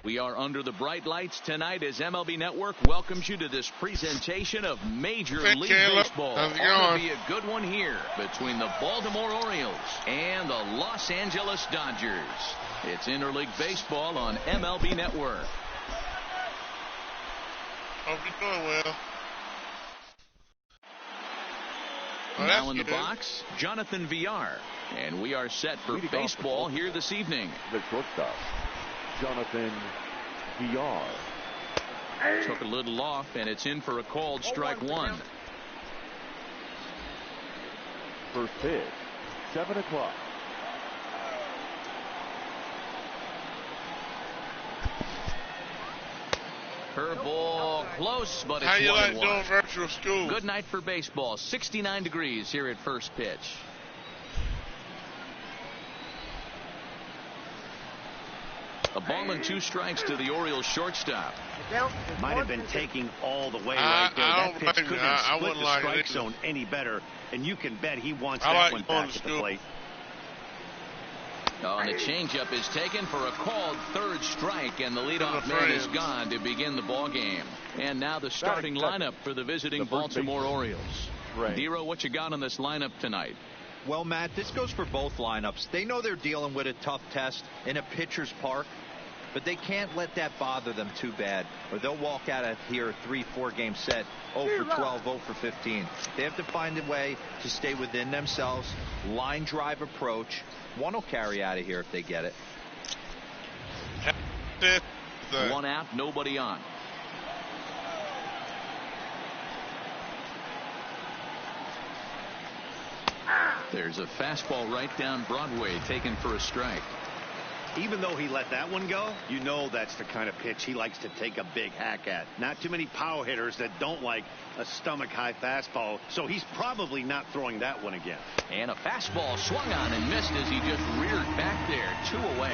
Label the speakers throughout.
Speaker 1: We are under the bright lights tonight as MLB Network welcomes you to this presentation of Major League Baseball. It's going to be a good one here between the Baltimore Orioles and the Los Angeles Dodgers. It's Interleague Baseball on MLB Network.
Speaker 2: Hope you're doing well.
Speaker 1: Now in the box, Jonathan Villar. And we are set for baseball here this evening.
Speaker 3: The shortstop, Jonathan Villar.
Speaker 1: Took a little off, and it's in for a called strike one.
Speaker 3: First pitch, 7 o'clock.
Speaker 1: Curveball close, but it's 1-1.
Speaker 2: How you like doing virtual school?
Speaker 1: Good night for baseball. 69 degrees here at first pitch. A ball and 2 strikes to the Orioles shortstop.
Speaker 4: Might have been taking all the way right there. That pitch couldn't have split the strike zone any better, and you can bet he wants that one back at the plate.
Speaker 1: Oh, and the changeup is taken for a called third strike, and the leadoff man is gone to begin the ball game. And now the starting lineup for the visiting Baltimore Orioles. Dero, what you got on this lineup tonight?
Speaker 5: Well, Matt, this goes for both lineups. They know they're dealing with a tough test in a pitcher's park, but they can't let that bother them too bad, or they'll walk out of here a 3-4 game set 0 for 12, 0 for 15. They have to find a way to stay within themselves, line drive approach. One will carry out of here if they get it.
Speaker 1: 1 out, nobody on. There's a fastball right down Broadway taken for a strike.
Speaker 4: Even though he let that one go, you know that's the kind of pitch he likes to take a big hack at. Not too many power hitters that don't like a stomach-high fastball, so he's probably not throwing that one again.
Speaker 1: And a fastball swung on and missed as he just reared back there, 2 away.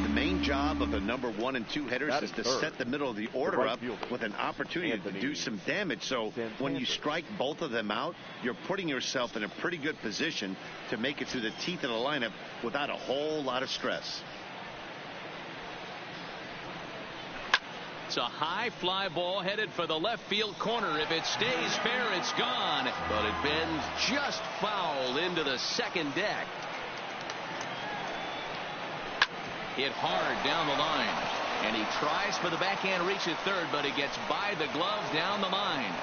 Speaker 4: The main job of the number 1 and 2 hitters is to set the middle of the order up with an opportunity to do some damage. So when you strike both of them out, you're putting yourself in a pretty good position to make it through the teeth of the lineup without a whole lot of stress.
Speaker 1: It's a high fly ball headed for the left field corner. If it stays fair, it's gone, but it bends just foul into the second deck. Hit hard down the line, and he tries for the backhand reach at third, but he gets by the glove down the line.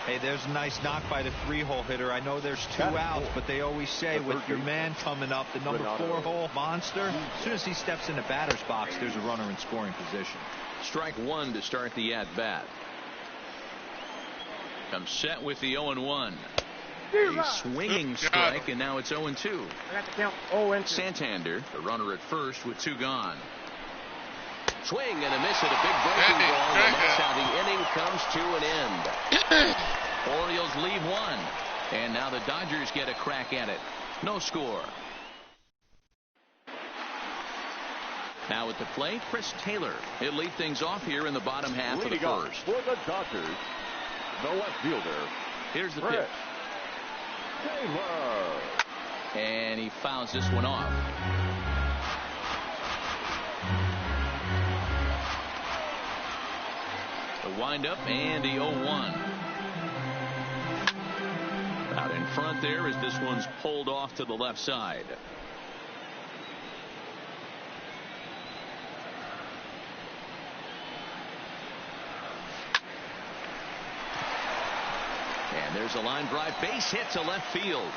Speaker 5: Hey, there's a nice knock by the 3-hole hitter. I know there's 2 outs, but they always say with your man coming up, the number 4-hole monster, as soon as he steps in the batter's box, there's a runner in scoring position.
Speaker 1: Strike 1 to start the at-bat. Comes set with the 0-1. A swinging strike, and now it's 0-2. Santander, the runner at first with 2 gone. Swing and a miss at a big breaking ball, and that's how the inning comes to an end. Orioles leave 1, and now the Dodgers get a crack at it. No score. Now at the plate, Chris Taylor. He'll lead things off here in the bottom half of the first.
Speaker 3: For the Dodgers, the left fielder.
Speaker 1: Here's the pitch.
Speaker 3: Taylor.
Speaker 1: And he fouls this one off. The windup and the 0-1. Out in front there as this one's pulled off to the left side. And there's a line drive base hit to left field.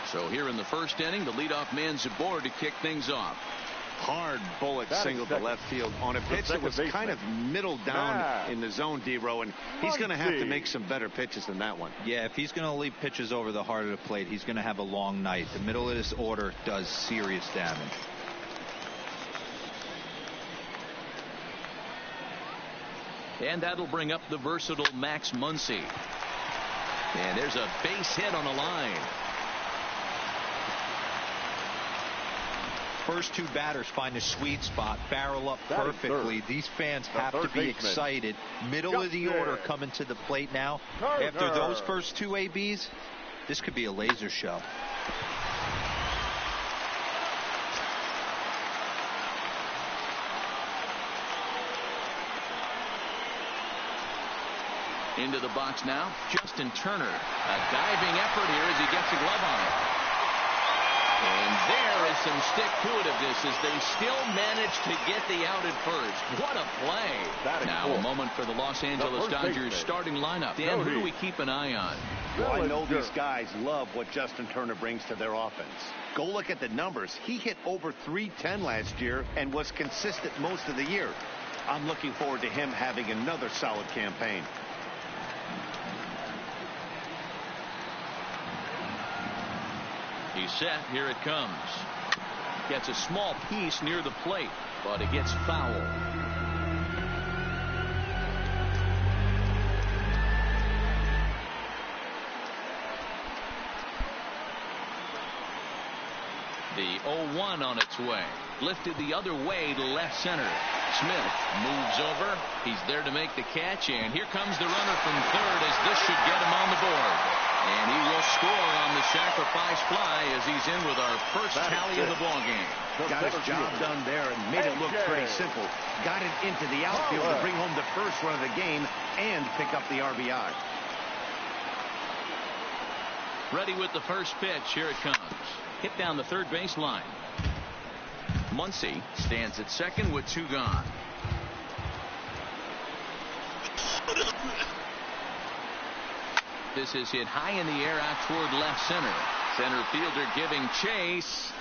Speaker 1: So here in the first inning, the leadoff man's aboard to kick things off.
Speaker 4: Hard bullet single to left field on a pitch that was kind of middle down in the zone, Dero, and he's going to have to make some better pitches than that one.
Speaker 5: Yeah, if he's going to leave pitches over the heart of the plate, he's going to have a long night. The middle of this order does serious damage.
Speaker 1: And that'll bring up the versatile Max Muncy. And there's a base hit on the line.
Speaker 5: First 2 batters find a sweet spot, barrel up perfectly. These fans have to be excited. Middle of the order coming to the plate now. After those first 2 ABs, this could be a laser show.
Speaker 1: Into the box now, Justin Turner. A diving effort here as he gets a glove on it. And there is some stick-to-itiveness as they still manage to get the out at first. What a play. Now a moment for the Los Angeles Dodgers starting lineup. Dan, who do we keep an eye on?
Speaker 4: Well, I know these guys love what Justin Turner brings to their offense. Go look at the numbers. He hit over .310 last year and was consistent most of the year. I'm looking forward to him having another solid campaign.
Speaker 1: He's set. Here it comes. Gets a small piece near the plate, but it gets foul. The 0-1 on its way. Lifted the other way to left center. Smith moves over. He's there to make the catch, and here comes the runner from third as this should get him on the board. And he will score on the sacrifice fly as he's in with our first tally of the ball game.
Speaker 4: Got his job done there and made it look pretty simple. Got it into the outfield to bring home the first run of the game and pick up the RBI.
Speaker 1: Ready with the first pitch. Here it comes. Hit down the third baseline. Muncy stands at second with 2 gone. This is hit high in the air out toward left center. Center fielder giving chase.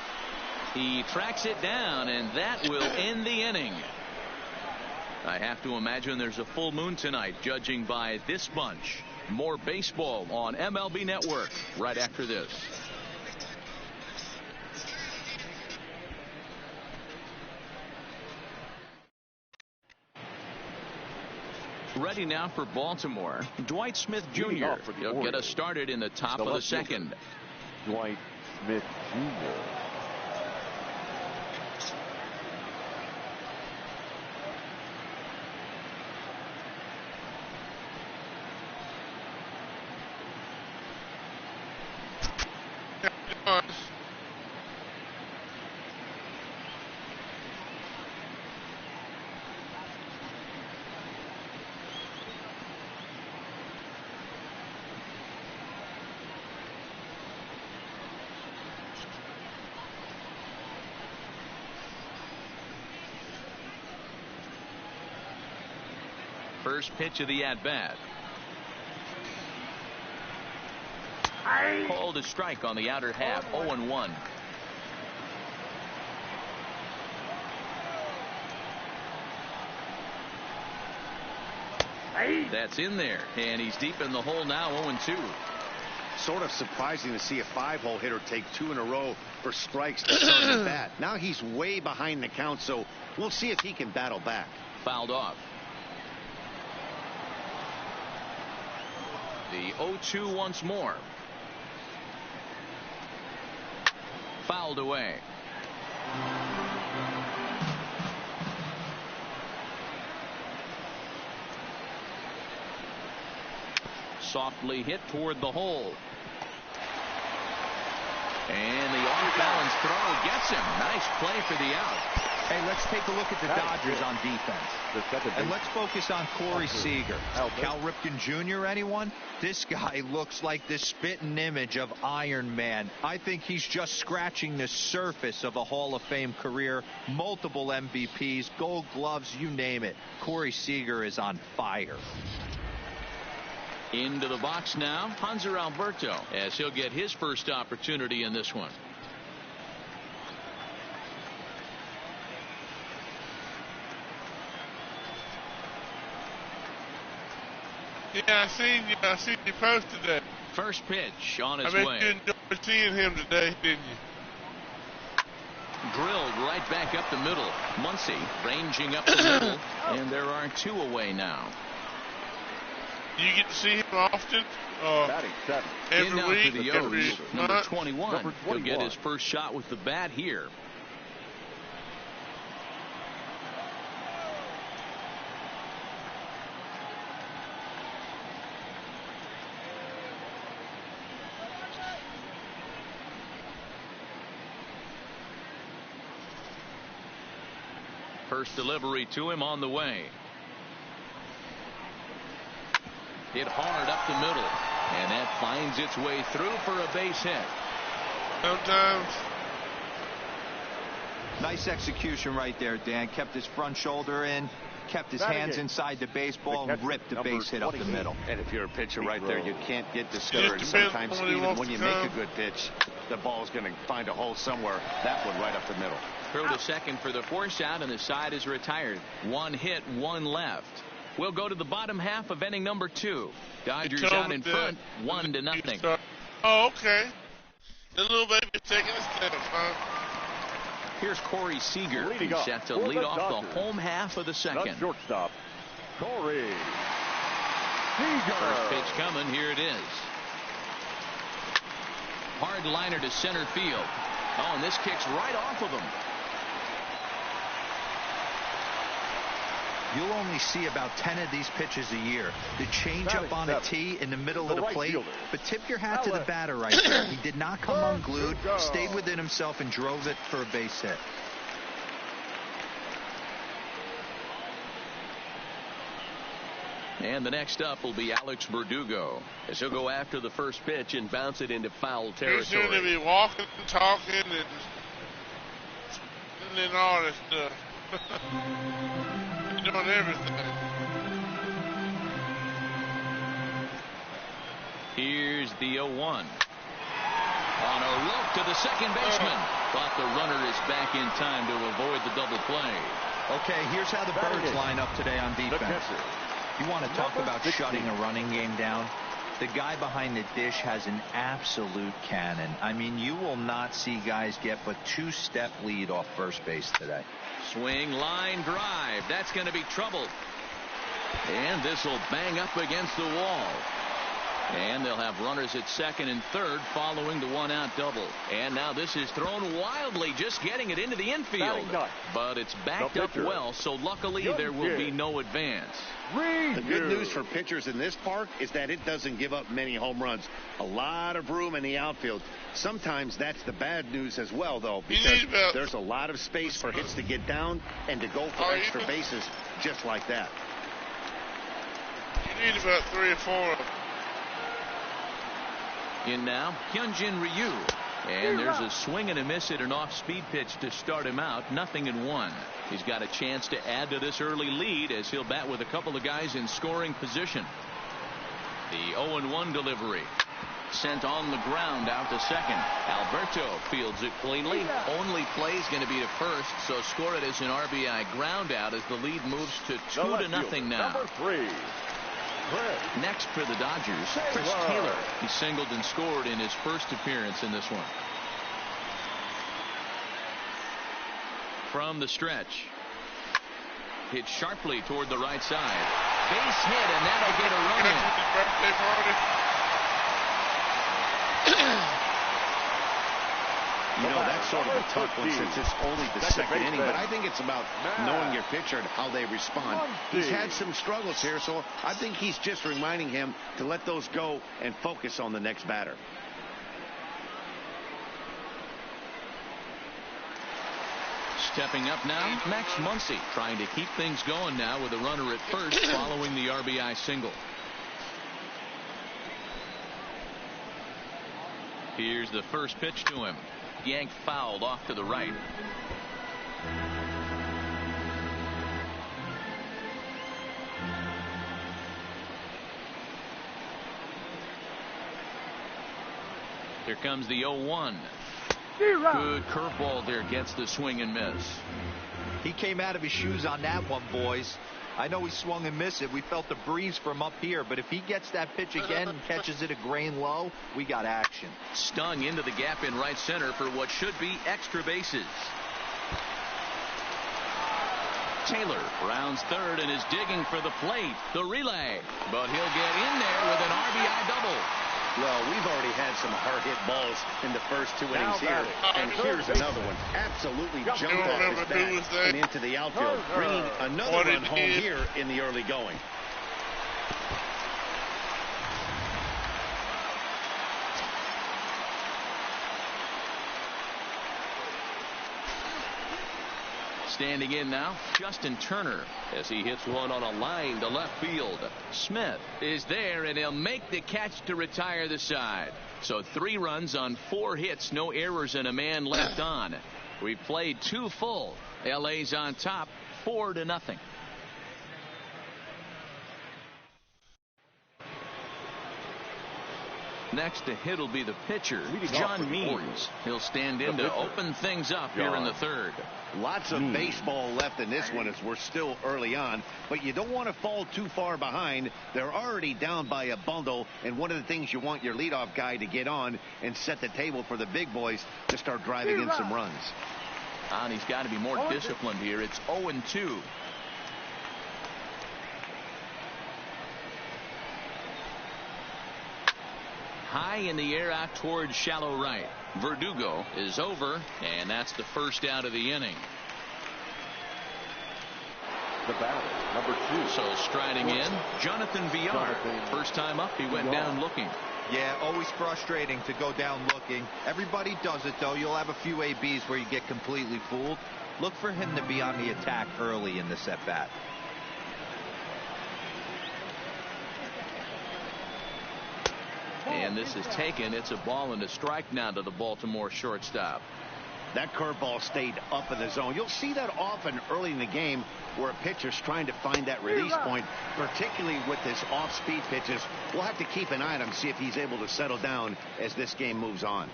Speaker 1: He tracks it down, and that will end the inning. I have to imagine there's a full moon tonight, judging by this bunch. More baseball on MLB Network right after this. Ready now for Baltimore. Dwight Smith Jr. He'll get us started in the top of the second.
Speaker 3: Dwight Smith Jr.
Speaker 1: First pitch of the at-bat. Called a strike on the outer half. 0-1. That's in there, and he's deep in the hole now. 0-2.
Speaker 4: Sort of surprising to see a 5-hole hitter take 2 in a row for strikes to start at bat. Now he's way behind the count, so we'll see if he can battle back.
Speaker 1: Fouled off. The 0-2 once more. Fouled away. Softly hit toward the hole. And the off-balance throw gets him. Nice play for the out.
Speaker 5: Hey, let's take a look at the Dodgers on defense. And let's focus on Corey Seager. Cal Ripken Jr., anyone? This guy looks like the spitting image of Iron Man. I think he's just scratching the surface of a Hall of Fame career. Multiple MVPs, Gold Gloves, you name it. Corey Seager is on fire.
Speaker 1: Into the box now, Hanser Alberto, as he'll get his first opportunity in this one.
Speaker 2: Yeah, I seen you posted that.
Speaker 1: First pitch on his
Speaker 2: way.
Speaker 1: way.
Speaker 2: I bet you enjoyed seeing him today, didn't you?
Speaker 1: Drilled right back up the middle. Muncy ranging up the middle, and there are 2 away now.
Speaker 2: Do you get to see him often?
Speaker 3: Batting 7.
Speaker 2: Every
Speaker 1: now
Speaker 2: week?
Speaker 1: For the O's, number 21. He'll get his first shot with the bat here. First delivery to him on the way. Hit hard up the middle. And that finds its way through for a base hit.
Speaker 2: Sometimes.
Speaker 5: Nice execution right there, Dan. Kept his front shoulder in, kept his hands inside the baseball, and ripped the base hit up the middle.
Speaker 4: And if you're a pitcher right there, you can't get discouraged. Sometimes even when you make a good pitch, the ball's going to find a hole somewhere. That one right up the middle.
Speaker 1: Throw to second for the force out, and the side is retired. 1 hit, 1 left. We'll go to the bottom half of inning number 2. Dodgers out in front, 1-0.
Speaker 2: Oh, okay. The little baby taking a step, huh?
Speaker 1: Here's Corey Seager, who's set to lead off the home half of the second.
Speaker 3: Shortstop, Corey Seager.
Speaker 1: First pitch coming. Here it is. Hard liner to center field. Oh, and this kicks right off of him.
Speaker 5: You'll only see about 10 of these pitches a year. The changeup on a tee in the middle of the plate. But tip your hat to the batter right there. He did not come unglued, stayed within himself, and drove it for a base hit.
Speaker 1: And the next up will be Alex Verdugo, as he'll go after the first pitch and bounce it into foul territory.
Speaker 2: He's going to be walking, talking, and all this stuff. Doing everything.
Speaker 1: Here's the 0-1. On a rope to the second baseman. But the runner is back in time to avoid the double play.
Speaker 5: Okay, here's how the Birds line up today on defense. You want to talk about shutting a running game down? The guy behind the dish has an absolute cannon. I mean, you will not see guys get but 2-step lead off first base today.
Speaker 1: Swing, line, drive. That's going to be trouble. And this will bang up against the wall. And they'll have runners at second and third following the 1-out double. And now this is thrown wildly, just getting it into the infield. But it's backed up well, so luckily there will be no advance.
Speaker 4: The good news for pitchers in this park is that it doesn't give up many home runs. A lot of room in the outfield. Sometimes that's the bad news as well, though, because there's a lot of space for hits to get down and to go for extra bases just like that.
Speaker 2: You need about 3 or 4 of them.
Speaker 1: In now, Hyunjin Ryu. And there's a swing and a miss at an off-speed pitch to start him out. 0-1. He's got a chance to add to this early lead as he'll bat with a couple of guys in scoring position. The 0-1 delivery. Sent on the ground out to second. Alberto fields it cleanly. Only play is going to be to first, so score it as an RBI ground out as the lead moves to 2-0 now.
Speaker 3: Number 3.
Speaker 1: Next for the Dodgers, Chris Taylor. He singled and scored in his first appearance in this one. From the stretch. Hit sharply toward the right side. Base hit, and that'll get a run in.
Speaker 4: You know, that's sort of a tough one since it's only the second inning, but I think it's about knowing your pitcher and how they respond. He's had some struggles here, so I think he's just reminding him to let those go and focus on the next batter.
Speaker 1: Stepping up now, Max Muncy trying to keep things going now with a runner at first following the RBI single. Here's the first pitch to him. Yanked fouled off to the right. Here comes the 0-1. Good curveball there, gets the swing and miss.
Speaker 5: He came out of his shoes on that one, boys. I know he swung and missed it. We felt the breeze from up here, but if he gets that pitch again and catches it a grain low, we got action.
Speaker 1: Stung into the gap in right center for what should be extra bases. Taylor rounds third and is digging for the plate. The relay, but he'll get in there with an RBI double.
Speaker 4: Well, we've already had some hard-hit balls in the first 2 innings here, and here's another one. Absolutely jumped off his bat and into the outfield, bringing another run home here in the early going.
Speaker 1: Standing in now, Justin Turner, as he hits one on a line to left field. Smith is there, and he'll make the catch to retire the side. So 3 runs on 4 hits, no errors, and a man left on. We played 2 full. LA's on top, 4-0. Next to hit will be the pitcher, John Means. He'll stand in to open things up here in the 3rd.
Speaker 4: Lots of baseball left in this one as we're still early on, but you don't want to fall too far behind. They're already down by a bundle, and one of the things you want your leadoff guy to get on and set the table for the big boys to start driving in some runs.
Speaker 1: And he's got to be more disciplined here. It's 0-2. High in the air out towards shallow right. Verdugo is over, and that's the first out of the inning.
Speaker 3: The batter, number 2.
Speaker 1: So striding in, Jonathan Villar. First time up, he went down looking.
Speaker 5: Yeah, always frustrating to go down looking. Everybody does it, though. You'll have a few ABs where you get completely fooled. Look for him to be on the attack early in this at-bat.
Speaker 1: And this is taken. It's a ball and a strike now to the Baltimore shortstop.
Speaker 4: That curveball stayed up in the zone. You'll see that often early in the game where a pitcher's trying to find that release point, particularly with his off-speed pitches. We'll have to keep an eye on him, see if he's able to settle down as this game moves on.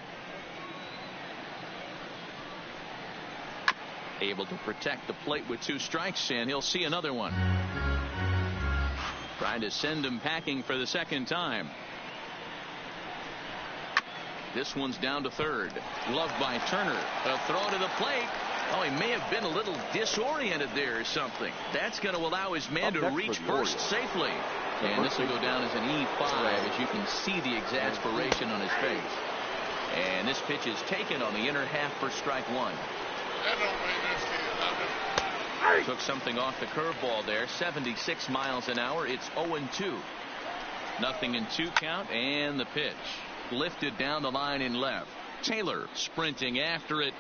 Speaker 1: Able to protect the plate with 2 strikes, and he'll see another one. Trying to send him packing for the 2nd time. This one's down to 3rd. Gloved by Turner. A throw to the plate. Oh, he may have been a little disoriented there or something. That's going to allow his man to reach first safely. And this will go down as an E5, as you can see the exasperation on his face. And this pitch is taken on the inner half for strike 1. Took something off the curveball there. 76 miles an hour. It's 0-2. 0-2 count, and the pitch. Lifted down the line in left. Taylor sprinting after it,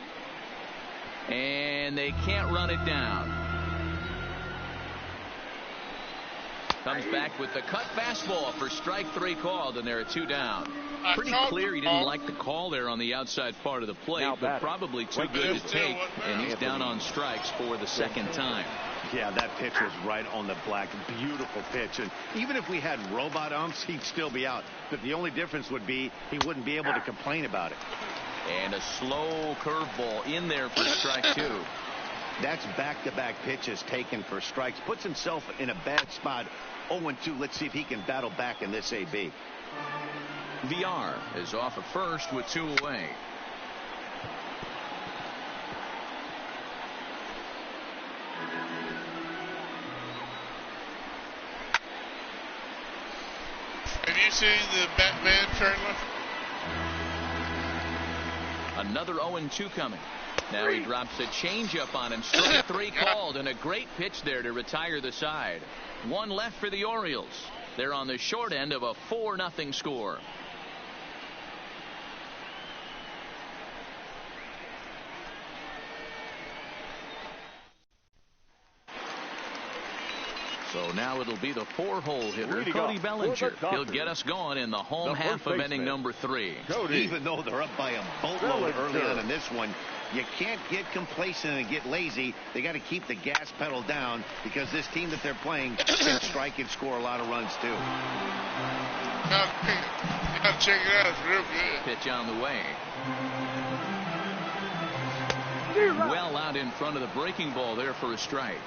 Speaker 1: and they can't run it down. Comes back with the cut fastball for strike 3 called, and there are 2 down. Pretty clear he didn't like the call there on the outside part of the plate, but probably too good to take, and he's down on strikes for the 2nd time.
Speaker 4: Yeah, that pitch was right on the black. Beautiful pitch. And even if we had robot umps, he'd still be out. But the only difference would be he wouldn't be able to complain about it.
Speaker 1: And a slow curveball in there for strike 2.
Speaker 4: That's back-to-back pitches taken for strikes. Puts himself in a bad spot. 0-2. Let's see if he can battle back in this AB.
Speaker 1: Villar is off at first with 2 away.
Speaker 2: Have you seen the Batman trailer?
Speaker 1: Another 0-2 coming. Now he drops a changeup on him. Strike 3 called, and a great pitch there to retire the side. 1 left for the Orioles. They're on the short end of a 4-0 score. So now it'll be the 4-hole hitter, Cody Bellinger. He'll get us going in the home half of inning number 3.
Speaker 4: Even though they're up by a boatload early on in this one, you can't get complacent and get lazy. They got to keep the gas pedal down because this team that they're playing can strike and score a lot of runs too.
Speaker 2: You gotta check it out. It's real good.
Speaker 1: Pitch on the way. Well out in front of the breaking ball there for a strike.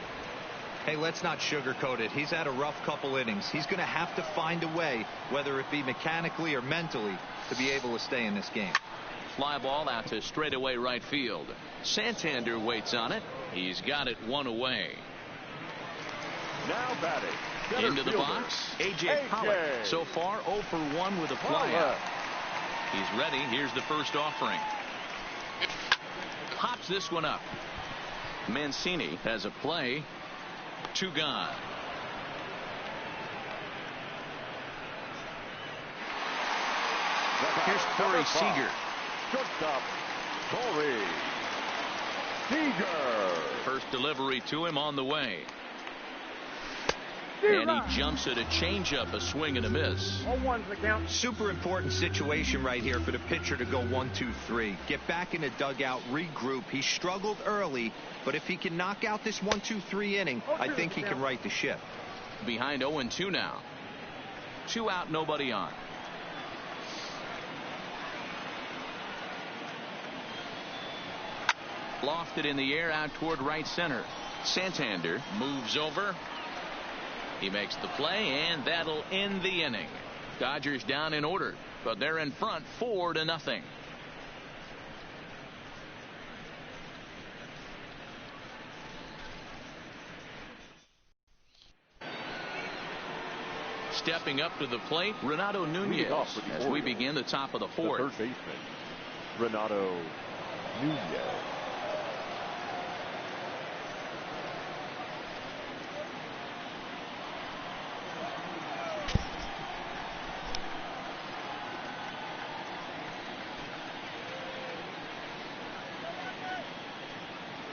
Speaker 5: Hey, let's not sugarcoat it. He's had a rough couple innings. He's going to have to find a way, whether it be mechanically or mentally, to be able to stay in this game.
Speaker 1: Fly ball out to straightaway right field. Santander waits on it. He's got it 1 away.
Speaker 3: Now batting.
Speaker 1: Into the box, A.J. Pollock. So far 0 for 1 with a flyout. He's ready. Here's the first offering. Pops this one up. Mancini has a play. 2 gone. Here's Corey Seager.
Speaker 3: Shortstop, Corey. Seager.
Speaker 1: First delivery to him on the way. And he jumps at a changeup, a swing and a miss.
Speaker 6: 0-1's the count.
Speaker 5: Super important situation right here for the pitcher to go 1-2-3. Get back in the dugout, regroup. He struggled early, but if he can knock out this 1-2-3 inning, I think he can right the ship.
Speaker 1: Behind 0-2 now. 2 out, nobody on. Lofted in the air out toward right center. Santander moves over. He makes the play, and that'll end the inning. Dodgers down in order, but they're in front 4-0. Stepping up to the plate, Renato Nunez, as we begin the top of the fourth.
Speaker 3: The third baseman, Renato Nunez.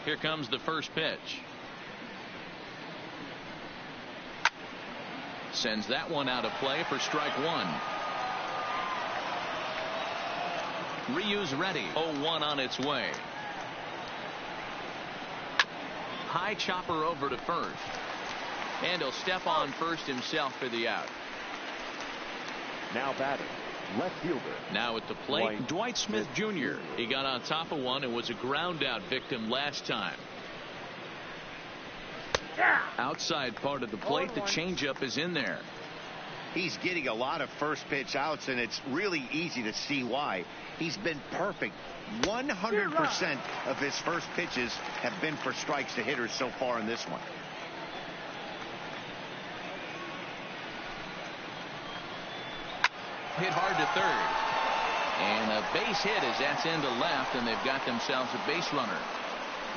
Speaker 1: Here comes the first pitch. Sends that one out of play for strike one. Ryu's ready. 0-1 on its way. High chopper over to first. And he'll step on first himself for the out.
Speaker 3: Now batting, left fielder.
Speaker 1: Now at the plate, Dwight Smith Jr. He got on top of one and was a ground out victim last time. Outside part of the plate, the changeup is in there.
Speaker 4: He's getting a lot of first pitch outs, and it's really easy to see why. He's been perfect. 100% of his first pitches have been for strikes to hitters so far in this one.
Speaker 1: Hit hard to third. And a base hit as that's into left, and they've got themselves a base runner.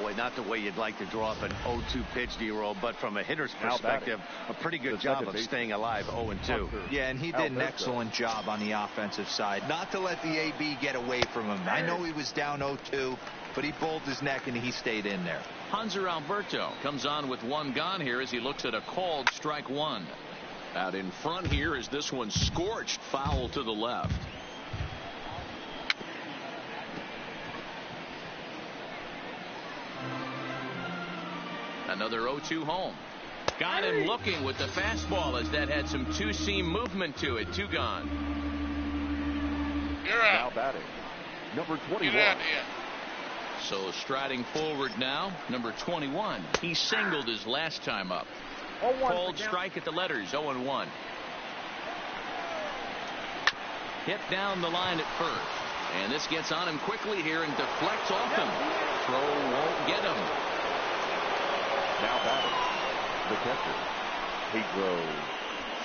Speaker 4: Boy, not the way you'd like to draw up an 0-2 pitch, D-roll, but from a hitter's perspective, a pretty good job of staying alive 0-2.
Speaker 5: Yeah, and he did an excellent job on the offensive side. Not to let the AB get away from him. I know he was down 0-2, but he bowled his neck and he stayed in there.
Speaker 1: Hanser Alberto comes on with one gone here as he looks at a called strike one. Out in front here is this one scorched foul to the left. Another 0-2 home. Got him looking with the fastball as that had some two-seam movement to it. 2 gone.
Speaker 2: You're out.
Speaker 3: Now batting, number 21.
Speaker 2: Get out here.
Speaker 1: So striding forward now, number 21. He singled his last time up. Called strike at the letters, 0-1. Hit down the line at first. And this gets on him quickly here and deflects off him. Throw won't get him.
Speaker 3: Now batting, the catcher, Pedro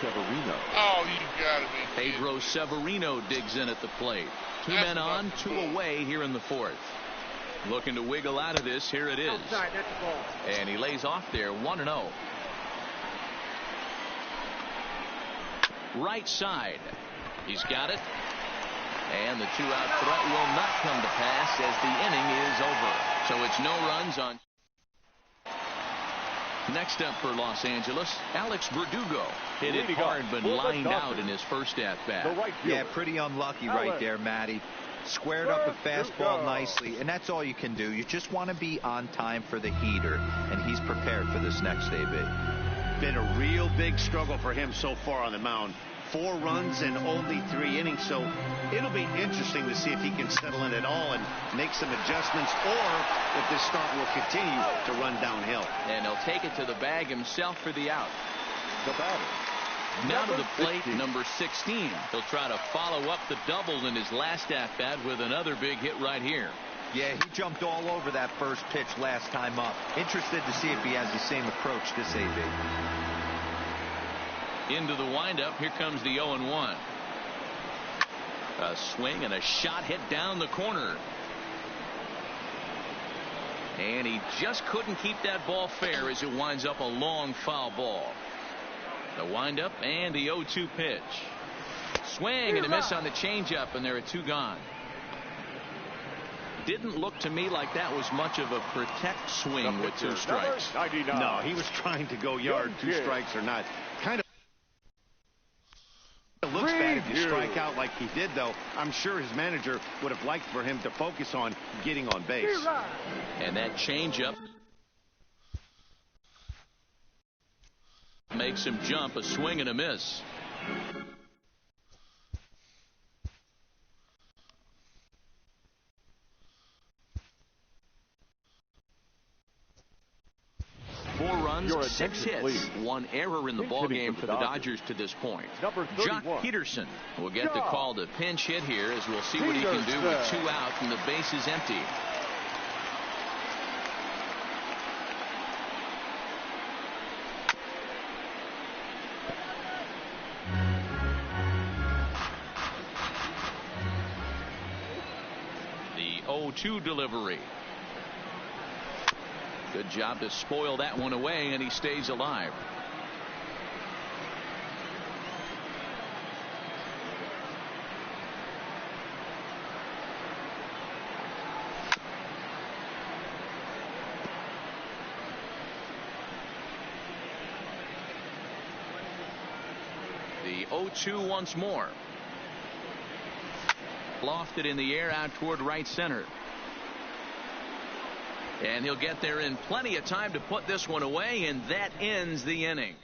Speaker 3: Severino.
Speaker 2: Oh, you gotta be kidding.
Speaker 1: Pedro Severino digs in at the plate. 2 men on, 2 away here in the fourth. Looking to wiggle out of this. Here it is.
Speaker 6: Outside, that's the ball.
Speaker 1: And he lays off there, 1-0. Right side. He's got it. And the 2-out threat will not come to pass as the inning is over. So it's no runs on. Next up for Los Angeles, Alex Verdugo. Hit it hard but lined out in his first at-bat.
Speaker 5: Yeah, pretty unlucky right there, Matty. Squared up a fastball nicely, and that's all you can do. You just want to be on time for the heater, and he's prepared for this next AB.
Speaker 4: Been a real big struggle for him so far on the mound. 4 runs in only 3 innings, so it'll be interesting to see if he can settle in at all and make some adjustments, or if this start will continue to run downhill.
Speaker 1: And he'll take it to the bag himself for the out.
Speaker 3: The batter,
Speaker 1: Now to the plate, number 16. He'll try to follow up the double in his last at-bat with another big hit right here.
Speaker 5: Yeah, he jumped all over that first pitch last time up. Interested to see if he has the same approach this AB.
Speaker 1: Into the windup. Here comes the 0-1. A swing and a shot hit down the corner. And he just couldn't keep that ball fair as it winds up a long foul ball. The windup and the 0-2 pitch. Swing and a miss on the changeup, and there are 2 gone. didn't look to me like that was much of a protect swing with 2 strikes.
Speaker 4: No, he was trying to go yard, 2 strikes or not. Kind of looks bad if you strike out like he did, though. I'm sure his manager would have liked for him to focus on getting on base.
Speaker 1: And that changeup makes him jump, a swing and a miss. Four runs, 6 hits, 1 error in the ballgame for the Dodgers to this point. Jock Peterson will get the call to pinch hit here, as we'll see what he can do with 2 out and the bases empty. The 0-2 delivery. Good job to spoil that one away, and he stays alive. The 0-2 once more. Lofted in the air out toward right center. And he'll get there in plenty of time to put this one away, and that ends the inning.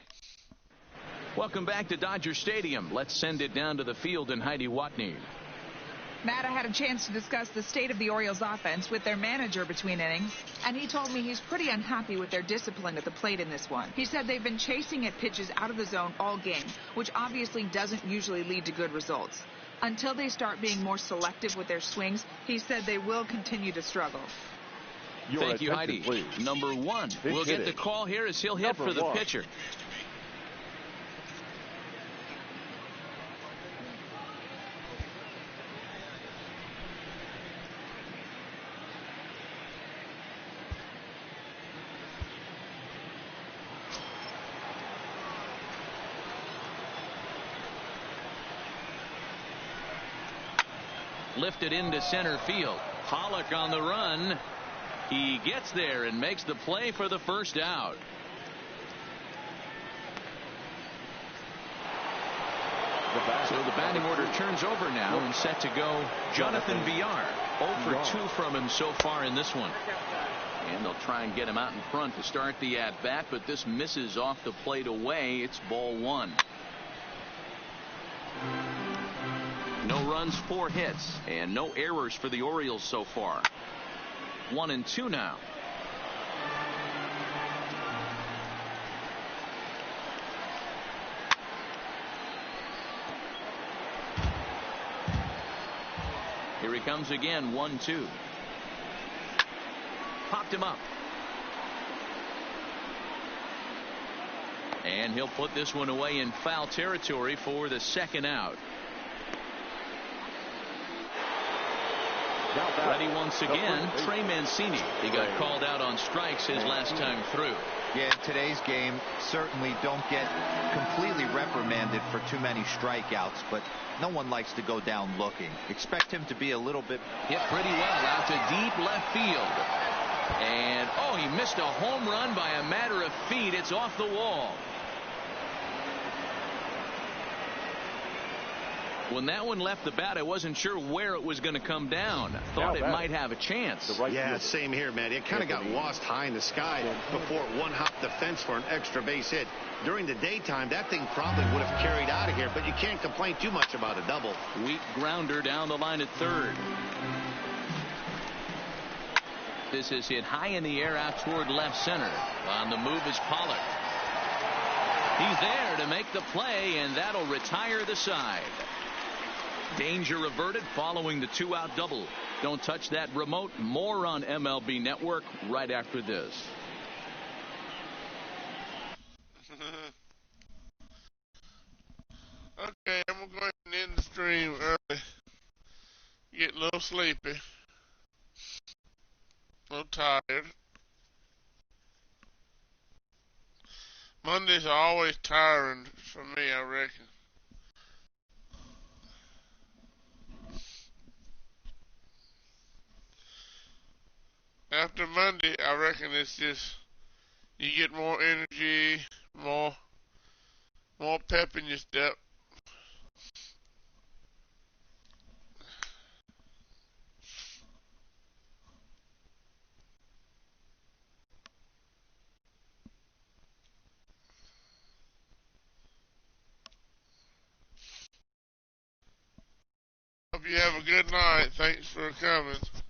Speaker 1: Welcome back to Dodger Stadium. Let's send it down to the field and Heidi Watney.
Speaker 7: Matt, I had a chance to discuss the state of the Orioles offense with their manager between innings, and he told me he's pretty unhappy with their discipline at the plate in this one. He said they've been chasing at pitches out of the zone all game, which obviously doesn't usually lead to good results. Until they start being more selective with their swings, he said they will continue to struggle.
Speaker 1: Thank you, Heidi. Please. Number 1 will get the call here as he'll hit for the pitcher. Lifted into center field. Pollock on the run. He gets there and makes the play for the first out. So the batting order turns over now and set to go Jonathan Villar. 0 for 2 from him so far in this one. And they'll try and get him out in front to start the at-bat, but this misses off the plate away. It's ball 1. No runs, 4 hits, and no errors for the Orioles so far. 1-2 now. Here he comes again. 1-2. Popped him up. And he'll put this one away in foul territory for the second out. Ready once again, Trey Mancini. He got called out on strikes his last time through.
Speaker 5: Yeah, in today's game, certainly don't get completely reprimanded for too many strikeouts, but no one likes to go down looking. Expect him to be a little bit...
Speaker 1: Hit pretty well out to deep left field. And, oh, he missed a home run by a matter of feet. It's off the wall. When that one left the bat, I wasn't sure where it was going to come down. Thought it might have a chance.
Speaker 4: Yeah, same here, man. It kind of got lost high in the sky before it one-hopped the fence for an extra base hit. During the daytime, that thing probably would have carried out of here, but you can't complain too much about a double.
Speaker 1: Weak grounder down the line at third. This is hit high in the air out toward left center. On the move is Pollock. He's there to make the play, and that'll retire the side. Danger averted following the 2-out double. Don't touch that remote. More on MLB Network right after this.
Speaker 2: Okay, I'm going to go ahead and end the stream early. Get a little sleepy. A little tired. Mondays are always tiring for me, I reckon. after Monday, I reckon it's just you get more energy, more pep in your step. Hope you have a good night. Thanks for coming.